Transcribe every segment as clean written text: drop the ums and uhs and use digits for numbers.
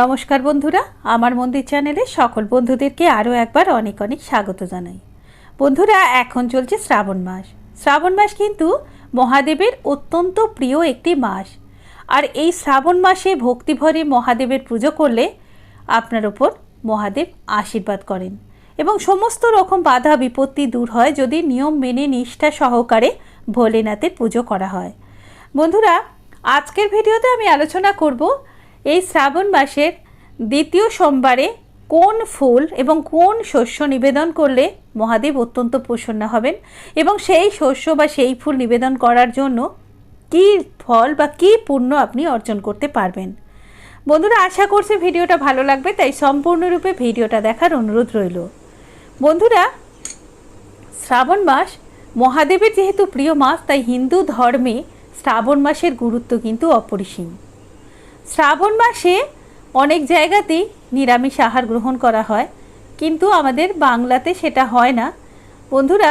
নমস্কার বন্ধুরা, আমার মন্দির চ্যানেলে সকল বন্ধুদেরকে আরও একবার অনেক অনেক স্বাগত জানাই। বন্ধুরা, এখন চলছে শ্রাবণ মাস। শ্রাবণ মাস কিন্তু মহাদেবের অত্যন্ত প্রিয় একটি মাস। আর এই শ্রাবণ মাসে ভক্তিভরে মহাদেবের পুজো করলে আপনার ওপর মহাদেব আশীর্বাদ করেন এবং সমস্ত রকম বাধা বিপত্তি দূর হয় যদি নিয়ম মেনে নিষ্ঠা সহকারে ভোলেনাথের পুজো করা হয়। বন্ধুরা, আজকের ভিডিওতে আমি আলোচনা করব এই শ্রাবণ মাসের দ্বিতীয় সোমবারে কোন ফুল এবং কোন শস্য নিবেদন করলে মহাদেব অত্যন্ত প্রসন্ন হবেন এবং সেই শস্য বা সেই ফুল নিবেদন করার জন্য কী ফল বা কী পুণ্য আপনি অর্জন করতে পারবেন। বন্ধুরা, আশা করছি ভিডিওটা ভালো লাগবে, তাই সম্পূর্ণরূপে ভিডিওটা দেখার অনুরোধ রইল। বন্ধুরা, শ্রাবণ মাস মহাদেবের যেহেতু প্রিয় মাস, তাই হিন্দু ধর্মে শ্রাবণ মাসের গুরুত্ব কিন্তু অপরিসীম। শ্রাবণ মাসে অনেক জায়গাতেই নিরামিষ আহার গ্রহণ করা হয়, কিন্তু আমাদের বাংলাতে সেটা হয় না। বন্ধুরা,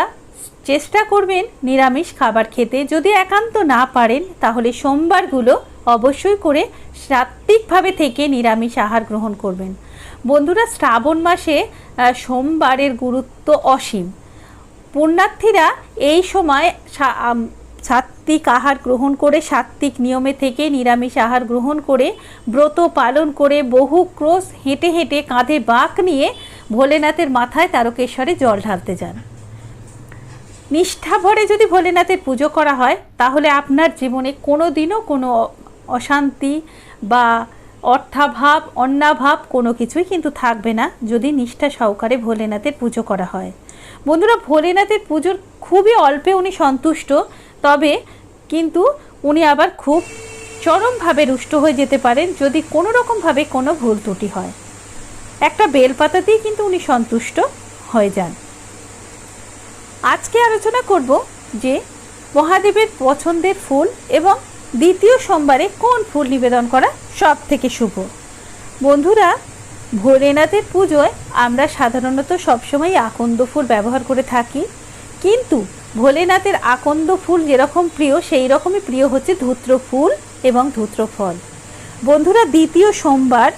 চেষ্টা করবেন নিরামিষ খাবার খেতে। যদি একান্ত না পারেন তাহলে সোমবারগুলো অবশ্যই করে সাত্ত্বিকভাবে থেকে নিরামিষ আহার গ্রহণ করবেন। বন্ধুরা, শ্রাবণ মাসে সোমবারের গুরুত্ব অসীম। পুণ্যার্থীরা এই সময় সাত্ত্বিক আহার গ্রহণ করে, সাত্ত্বিক নিয়মে থেকে নিরামিষ আহার গ্রহণ করে, ব্রত পালন করে, বহু ক্রোশ হেঁটে হেঁটে কাঁধে বাঁক নিয়ে ভোলেনাথের মাথায় তারকেশ্বরে জল ঢালতে যান। নিষ্ঠা ভরে যদি ভোলেনাথের পুজো করা হয় তাহলে আপনার জীবনে কোনো দিনও কোনো অশান্তি বা অর্থাভাব, অন্নাভাব কোনো কিছুই কিন্তু থাকবে না যদি নিষ্ঠা সহকারে ভোলেনাথের পুজো করা হয়। বন্ধুরা, ভোলেনাথের পুজোর খুবই অল্পে উনি সন্তুষ্ট, তবে কিন্তু উনি আবার খুব চরমভাবে রুষ্ট হয়ে যেতে পারেন যদি কোনো রকমভাবে কোনো ভুল ত্রুটি হয়। একটা বেলপাতাতেই কিন্তু উনি সন্তুষ্ট হয়ে যান। আজকে আলোচনা করব যে মহাদেবের পছন্দের ফুল এবং দ্বিতীয় সোমবারে কোন ফুল নিবেদন করা সব থেকে শুভ। বন্ধুরা, ভোলেনাথের পুজোয় আমরা সাধারণত সবসময় আকন্দ ফুল ব্যবহার করে থাকি, কিন্তু ভোলেনাথের আকন্দ ফুল যেরকম প্রিয় সেই রকমই প্রিয় হচ্ছে ধূত্র ফুল এবং ধূত্র ফল। বন্ধুরা, দ্বিতীয় সোমবার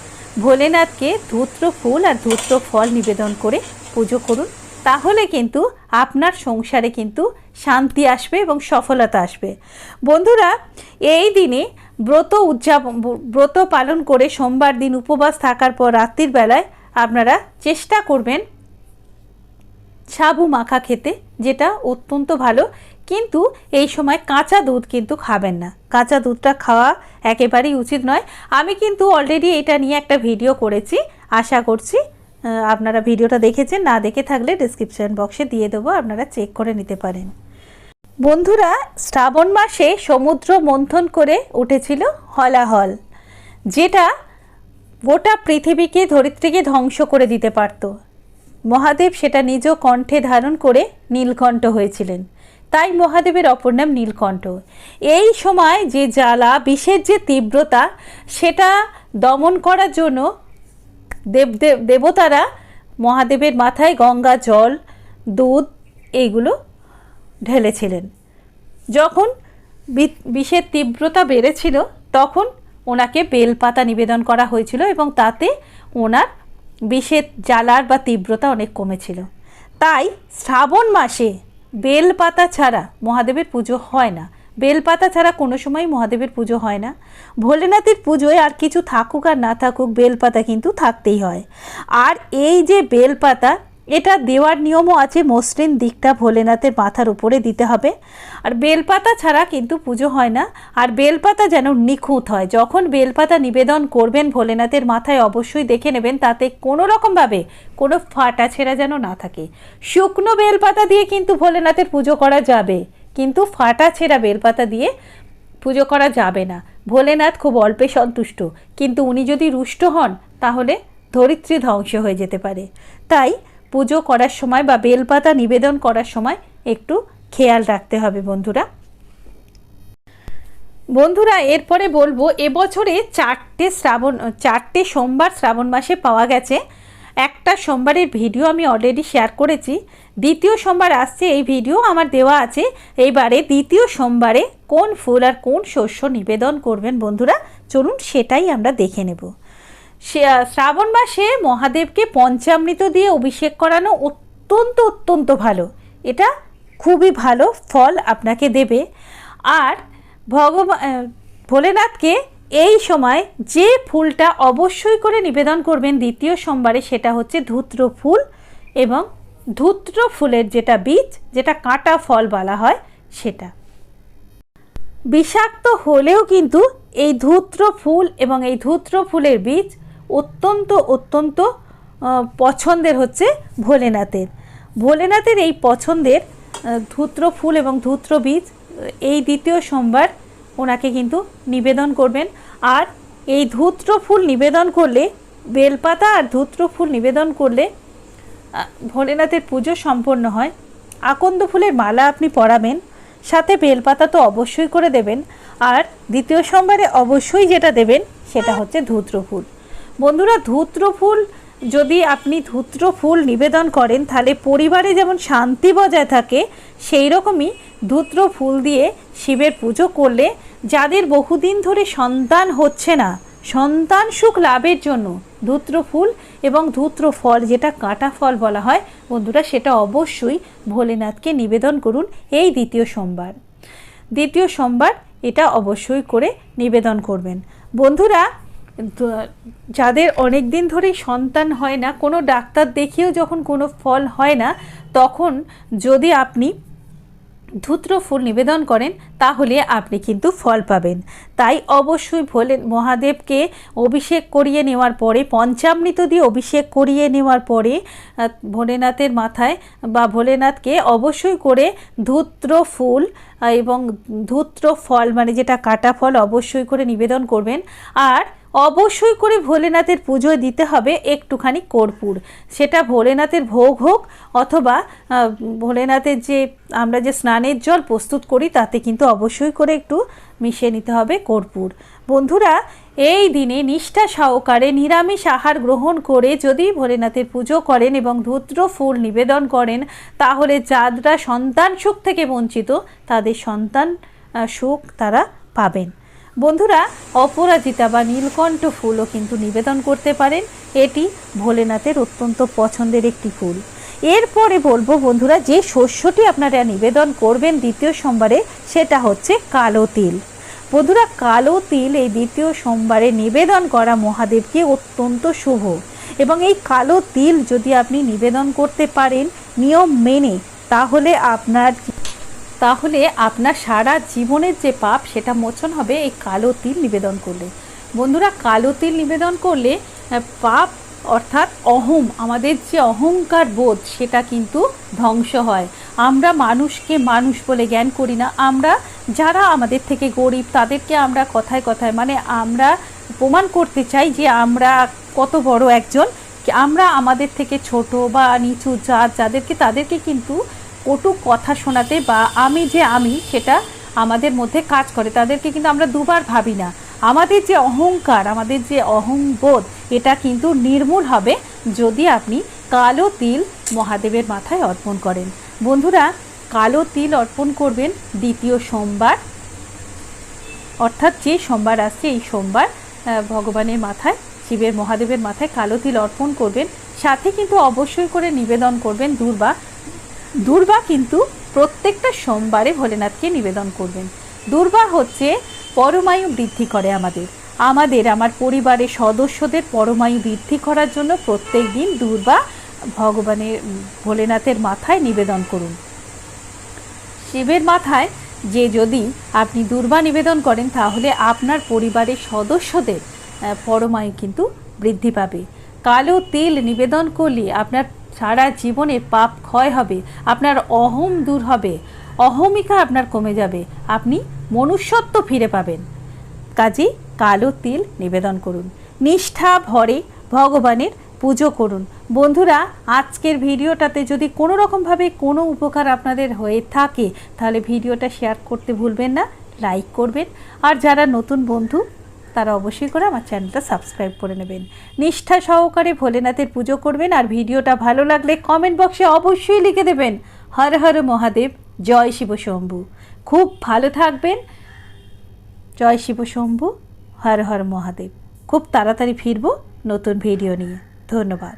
ভোলেনাথকে ধূত্র ফুল আর ধূত্র ফল নিবেদন করে পুজো করুন, তাহলে কিন্তু আপনার সংসারে কিন্তু শান্তি আসবে এবং সফলতা আসবে। বন্ধুরা, এই দিনে ব্রত পালন করে সোমবার দিন উপবাস থাকার পর রাত্রির বেলায় আপনারা চেষ্টা করবেন সাবু মাখা খেতে, যেটা অত্যন্ত ভালো। কিন্তু এই সময় কাঁচা দুধ কিন্তু খাবেন না, কাঁচা দুধটা খাওয়া একেবারেই উচিত নয়। আমি কিন্তু অলরেডি এটা নিয়ে একটা ভিডিও করেছি, আশা করছি আপনারা ভিডিওটা দেখেছেন। না দেখে থাকলে ডেসক্রিপশন বক্সে দিয়ে দেবো, আপনারা চেক করে নিতে পারেন। বন্ধুরা, শ্রাবণ মাসে সমুদ্র মন্থন করে উঠেছিল হলাহল, যেটা গোটা পৃথিবীকে, ধরিত্রীকে ধ্বংস করে দিতে পারত। মহাদেব সেটা নিজ কণ্ঠে ধারণ করে নীলকণ্ঠ হয়েছিলেন, তাই মহাদেবের অপর নাম নীলকণ্ঠ। এই সময় যে জ্বালা, বিষের যে তীব্রতা, সেটা দমন করার জন্য দেবতারা মহাদেবের মাথায় গঙ্গা জল, দুধ এইগুলো ঢেলেছিলেন। যখন বিষের তীব্রতা বেড়েছিল তখন ওনাকে বেলপাতা নিবেদন করা হয়েছিল এবং তাতে ওনার বিষের জ্বালার বা তীব্রতা অনেক কমেছিল। তাই শ্রাবণ মাসে বেলপাতা ছাড়া মহাদেবের পুজো হয় না। বেলপাতা ছাড়া কোনো সময় মহাদেবের পুজো হয় না। ভোলেনাথের পুজোয় আর কিছু থাকুক আর না থাকুক, বেলপাতা কিন্তু থাকতেই হয়। আর এই যে বেলপাতা, এটা দেওয়ার নিয়মও আছে, মসৃণ দিকটা ভোলেনাথের মাথার উপরে দিতে হবে। আর বেলপাতা ছাড়া কিন্তু পুজো হয় না। আর বেলপাতা যেন নিখুঁত হয়। যখন বেলপাতা নিবেদন করবেন ভোলেনাথের মাথায়, অবশ্যই দেখে নেবেন তাতে কোনো রকমভাবে কোনো ফাটা ছেঁড়া যেন না থাকে। শুকনো বেলপাতা দিয়ে কিন্তু ভোলেনাথের পুজো করা যাবে, কিন্তু ফাটা ছেঁড়া বেলপাতা দিয়ে পুজো করা যাবে না। ভোলেনাথ খুব অল্পে সন্তুষ্ট, কিন্তু উনি যদি রুষ্ট হন তাহলে ধরিত্রী ধ্বংস হয়ে যেতে পারে। তাই পুজো করার সময় বা বেলপাতা নিবেদন করার সময় একটু খেয়াল রাখতে হবে। বন্ধুরা, এরপরে বলবো, এবছরে চারটে সোমবার শ্রাবণ মাসে পাওয়া গেছে। একটা সোমবারের ভিডিও আমি অলরেডি শেয়ার করেছি, দ্বিতীয় সোমবার আসছে, এই ভিডিও আমার দেওয়া আছে। এইবারে দ্বিতীয় সোমবারে কোন ফুল আর কোন শস্য নিবেদন করবেন বন্ধুরা, চলুন সেটাই আমরা দেখে নেব। শ্রাবণ মাসে মহাদেবকে পঞ্চামৃত দিয়ে অভিষেক করানো অত্যন্ত অত্যন্ত ভালো। এটা খুবই ভালো ফল আপনাকে দেবে। আর ভোলেনাথকে এই সময় যে ফুলটা অবশ্যই করে নিবেদন করবেন দ্বিতীয় সোমবারে, সেটা হচ্ছে ধূত্র ফুল এবং ধূত্র ফুলের যেটা বীজ, যেটা কাঁটা ফল বলা হয়, সেটা বিষাক্ত হলেও কিন্তু এই ধূত্র ফুল এবং এই ধূত্র ফুলের বীজ অত্যন্ত অত্যন্ত পছন্দের হচ্ছে ভোলেনাথের এই পছন্দের ধূত্র ফুল এবং ধূত্র বীজ এই দ্বিতীয় সোমবার ওনাকে কিন্তু নিবেদন করবেন। আর এই ধূত্র ফুল নিবেদন করলে, বেলপাতা আর ধূত্র ফুল নিবেদন করলে ভোলেনাথের পুজো সম্পন্ন হয়। আকন্দ ফুলের মালা আপনি পরাবেন, সাথে বেলপাতা তো অবশ্যই করে দেবেন। আর দ্বিতীয় সোমবারে অবশ্যই যেটা দেবেন সেটা হচ্ছে ধূত্র ফুল। বন্ধুরা, ধূত্র ফুল যদি আপনি ধূত্র ফুল নিবেদন করেন তাহলে পরিবারে যেমন শান্তি বজায় থাকে, সেই রকমই ধূত্র ফুল দিয়ে শিবের পুজো করলে যাদের বহুদিন ধরে সন্তান হচ্ছে না, সন্তান সুখ লাভের জন্য ধূত্র ফুল এবং ধূত্র ফল, যেটা কাঁটা ফল বলা হয় বন্ধুরা, সেটা অবশ্যই ভোলেনাথকে নিবেদন করুন এই দ্বিতীয় সোমবার এটা অবশ্যই করে নিবেদন করবেন। বন্ধুরা, যাদের অনেক দিন ধরেই সন্তান হয় না, কোনো ডাক্তার দেখিয়েও যখন কোনো ফল হয় না, তখন যদি আপনি ধূত্র ফুল নিবেদন করেন তাহলে আপনি কিন্তু ফল পাবেন। তাই অবশ্যই মহাদেবকে অভিষেক করিয়ে নেওয়ার পরে, পঞ্চামৃত দিয়ে অভিষেক করিয়ে নেওয়ার পরে ভোলেনাথের মাথায় বা ভোলেনাথকে অবশ্যই করে ধূত্র ফুল এবং ধূত্র ফল, মানে যেটা কাটা ফল, অবশ্যই করে নিবেদন করবেন। আর অবশ্যই করে ভোলেনাথের পুজোয় দিতে হবে একটুখানি কর্পূর। সেটা ভোলেনাথের ভোগ হোক অথবা ভোলেনাথের যে আমরা যে স্নানের জল প্রস্তুত করি তাতে কিন্তু অবশ্যই করে একটু মিশিয়ে নিতে হবে কর্পূর। বন্ধুরা, এই দিনে নিষ্ঠা সহকারে নিরামিষ আহার গ্রহণ করে যদি ভোলেনাথের পুজো করেন এবং ধূত্র ফুল নিবেদন করেন, তাহলে যারা সন্তান সুখ থেকে বঞ্চিত তাদের সন্তান সুখ তারা পাবেন। বন্ধুরা, অপরাজিতা বা নীলকণ্ঠ ফুলও কিন্তু নিবেদন করতে পারেন। এটি ভোলেনাথের অত্যন্ত পছন্দের একটি ফুল। এরপরে বলবো বন্ধুরা, যে শস্যটি আপনারা নিবেদন করবেন দ্বিতীয় সোমবারে, সেটা হচ্ছে কালো তিল। বন্ধুরা, কালো তিল এই দ্বিতীয় সোমবারে নিবেদন করা মহাদেবকে অত্যন্ত শুভ। এবং এই কালো তিল যদি আপনি নিবেদন করতে পারেন নিয়ম মেনে, তাহলে আপনার সারা জীবনের যে পাপ সেটা মোচন হবে এই কালো তিল নিবেদন করলে। বন্ধুরা, কালো তিল নিবেদন করলে পাপ অর্থাৎ আমাদের যে অহংকার বোধ সেটা কিন্তু ধ্বংস হয়। আমরা মানুষকে মানুষ বলে জ্ঞান করি না। আমরা যারা আমাদের থেকে গরিব তাদেরকে আমরা কথায় কথায়, মানে আমরা প্রমাণ করতে চাই যে আমরা কত বড় একজন। আমরা আমাদের থেকে ছোট বা নিচু তাদেরকে কিন্তু কটু কথা শোনাতে বা আমি সেটা আমাদের মধ্যে কাজ করে, তাদেরকে কিন্তু আমরা দুবার ভাবি না। আমাদের যে অহংকার, আমাদের যে অহংবোধ, এটা কিন্তু নির্মূল হবে যদি আপনি কালো তিল মহাদেবের মাথায় অর্পণ করেন। বন্ধুরা, কালো তিল অর্পণ করবেন দ্বিতীয় সোমবার, অর্থাৎ যে সোমবার আসছে এই সোমবার ভগবানের মাথায়, শিবের মহাদেবের মাথায় কালো তিল অর্পণ করবেন। সাথে কিন্তু অবশ্যই করে নিবেদন করবেন দূর্বা কিন্তু প্রত্যেকটা সোমবারে ভোলেনাথকে নিবেদন করবেন। দূর্বা হচ্ছে পরমায়ু বৃদ্ধি করে আমার পরিবারের সদস্যদের পরমায়ু বৃদ্ধি করার জন্য প্রত্যেক দিন দূর্বা ভোলেনাথের মাথায় নিবেদন করুন। শিবের মাথায় যদি আপনি দূর্বা নিবেদন করেন তাহলে আপনার পরিবারের সদস্যদের পরমায়ু কিন্তু বৃদ্ধি পাবে। কালো তিল নিবেদন করলে আপনার সারা জীবনের পাপ ক্ষয় হবে, আপনার অহম দূর হবে, অহমিকা আপনার কমে যাবে, আপনি মনুষ্যত্ব ফিরে পাবেন। কাজেই কালো তিল নিবেদন করুন, নিষ্ঠা ভরে ভগবানের পুজো করুন। বন্ধুরা, আজকের ভিডিওটাতে যদি কোনো রকমভাবে কোনো উপকার আপনাদের হয়ে থাকে তাহলে ভিডিওটা শেয়ার করতে ভুলবেন না, লাইক করবেন। আর যারা নতুন বন্ধু তারা অবশ্যই করে আমার চ্যানেলটা সাবস্ক্রাইব করে নেবেন। নিষ্ঠা সহকারে ভোলেনাথের পুজো করবেন। আর ভিডিওটা ভালো লাগলে কমেন্ট বক্সে অবশ্যই লিখে দেবেন হর হর মহাদেব, জয় শিব শম্ভু। খুব ভালো থাকবেন। জয় শিব শম্ভু, হর হর মহাদেব। খুব তাড়াতাড়ি ফিরবো নতুন ভিডিও নিয়ে। ধন্যবাদ।